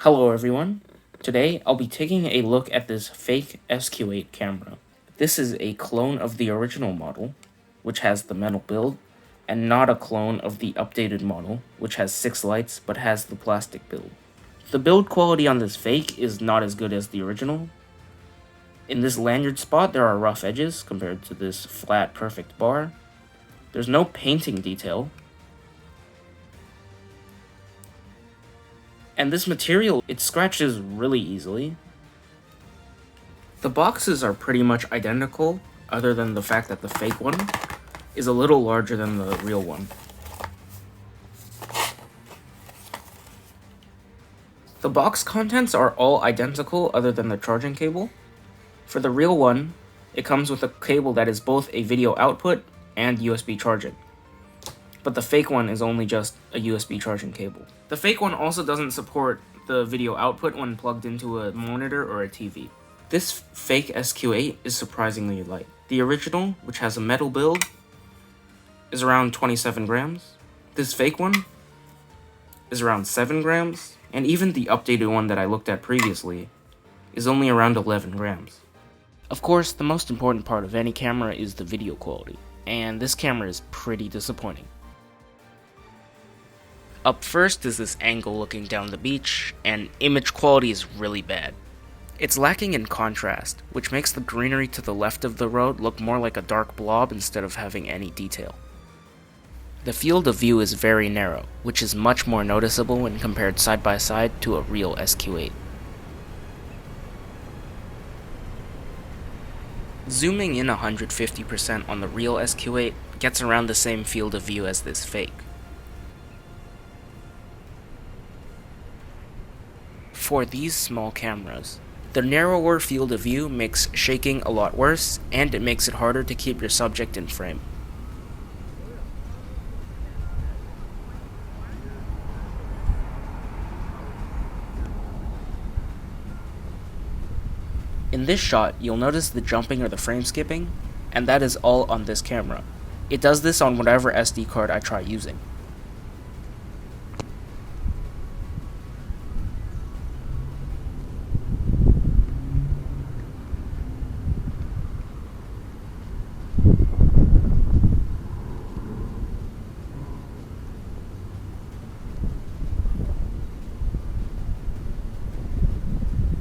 Hello everyone. Today I'll be taking a look at this fake SQ8 camera. This is a clone of the original model, which has the metal build, and not a clone of the updated model, which has 6 lights but has the plastic build. The build quality on this fake is not as good as the original. In this lanyard spot there are rough edges compared to this flat perfect bar. There's no painting detail. And this material, it scratches really easily. The boxes are pretty much identical, other than the fact that the fake one is a little larger than the real one. The box contents are all identical other than the charging cable. For the real one, it comes with a cable that is both a video output and USB charging. But the fake one is only just a USB charging cable. The fake one also doesn't support the video output when plugged into a monitor or a TV. This fake SQ8 is surprisingly light. The original, which has a metal build, is around 27 grams. This fake one is around 7 grams, and even the updated one that I looked at previously is only around 11 grams. Of course, the most important part of any camera is the video quality, and this camera is pretty disappointing. Up first is this angle looking down the beach, and image quality is really bad. It's lacking in contrast, which makes the greenery to the left of the road look more like a dark blob instead of having any detail. The field of view is very narrow, which is much more noticeable when compared side by side to a real SQ8. Zooming in 150% on the real SQ8 gets around the same field of view as this fake. For these small cameras, the narrower field of view makes shaking a lot worse, and it makes it harder to keep your subject in frame. In this shot, you'll notice the jumping or the frame skipping, and that is all on this camera. It does this on whatever SD card I try using.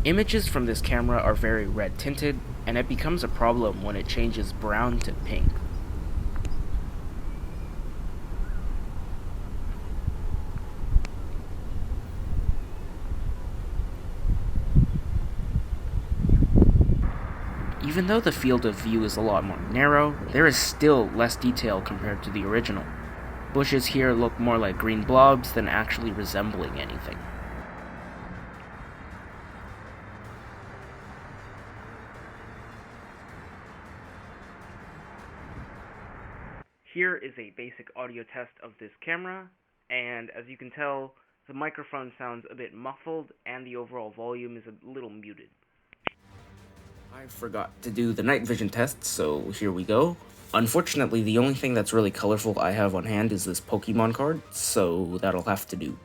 Images from this camera are very red tinted, and it becomes a problem when it changes brown to pink. Even though the field of view is a lot more narrow, there is still less detail compared to the original. Bushes here look more like green blobs than actually resembling anything. Here is a basic audio test of this camera, and as you can tell, the microphone sounds a bit muffled and the overall volume is a little muted. I forgot to do the night vision test, so here we go. Unfortunately, the only thing that's really colorful I have on hand is this Pokemon card, so that'll have to do.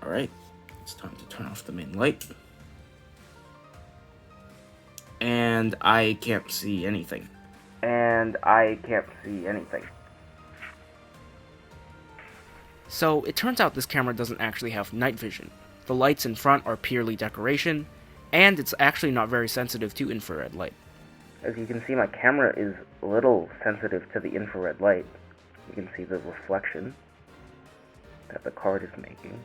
Alright, it's time to turn off the main light. And I can't see anything. So it turns out this camera doesn't actually have night vision. The lights in front are purely decoration, and it's actually not very sensitive to infrared light. As you can see, my camera is a little sensitive to the infrared light. You can see the reflection that the card is making.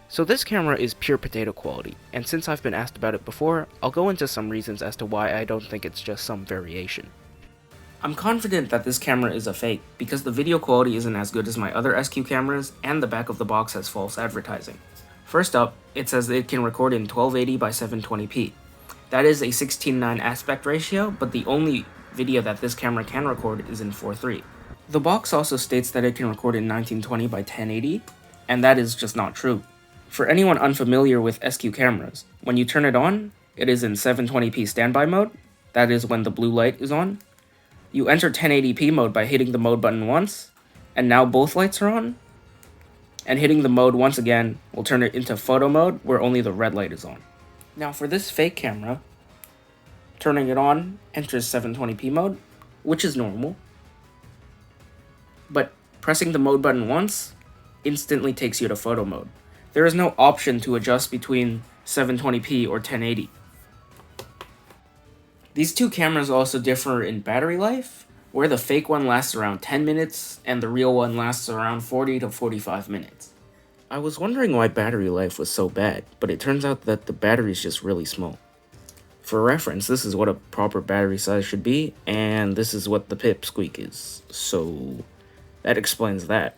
So this camera is pure potato quality, and since I've been asked about it before, I'll go into some reasons as to why I don't think it's just some variation. I'm confident that this camera is a fake, because the video quality isn't as good as my other SQ cameras, and the back of the box has false advertising. First up, it says that it can record in 1280 by 720p. That is a 16:9 aspect ratio, but the only video that this camera can record is in 4:3. The box also states that it can record in 1920 by 1080, and that is just not true. For anyone unfamiliar with SQ cameras, when you turn it on, it is in 720p standby mode, that is when the blue light is on. You enter 1080p mode by hitting the mode button once, and now both lights are on. and hitting the mode once again will turn it into photo mode where only the red light is on. Now for this fake camera, turning it on enters 720p mode, which is normal, but pressing the mode button once instantly takes you to photo mode. There is no option to adjust between 720p or 1080. These two cameras also differ in battery life, where the fake one lasts around 10 minutes and the real one lasts around 40 to 45 minutes. I was wondering why battery life was so bad, but it turns out that the battery is just really small. For reference, this is what a proper battery size should be, and this is what the pipsqueak is, so that explains that.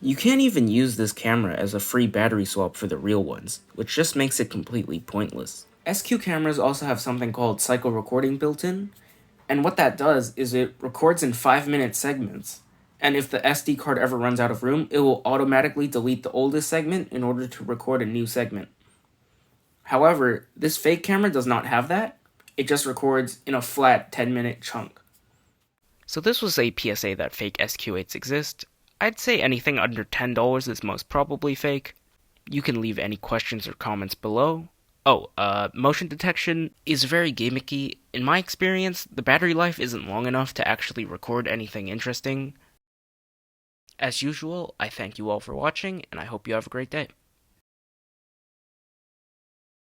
You can't even use this camera as a free battery swap for the real ones, which just makes it completely pointless. SQ cameras also have something called cycle recording built in, and what that does is it records in 5-minute segments, and if the SD card ever runs out of room, it will automatically delete the oldest segment in order to record a new segment. However, this fake camera does not have that. It just records in a flat 10-minute chunk. So this was a PSA that fake SQ8s exist. I'd say anything under $10 is most probably fake. You can leave any questions or comments below. Motion detection is very gimmicky. In my experience, the battery life isn't long enough to actually record anything interesting. As usual, I thank you all for watching, and I hope you have a great day.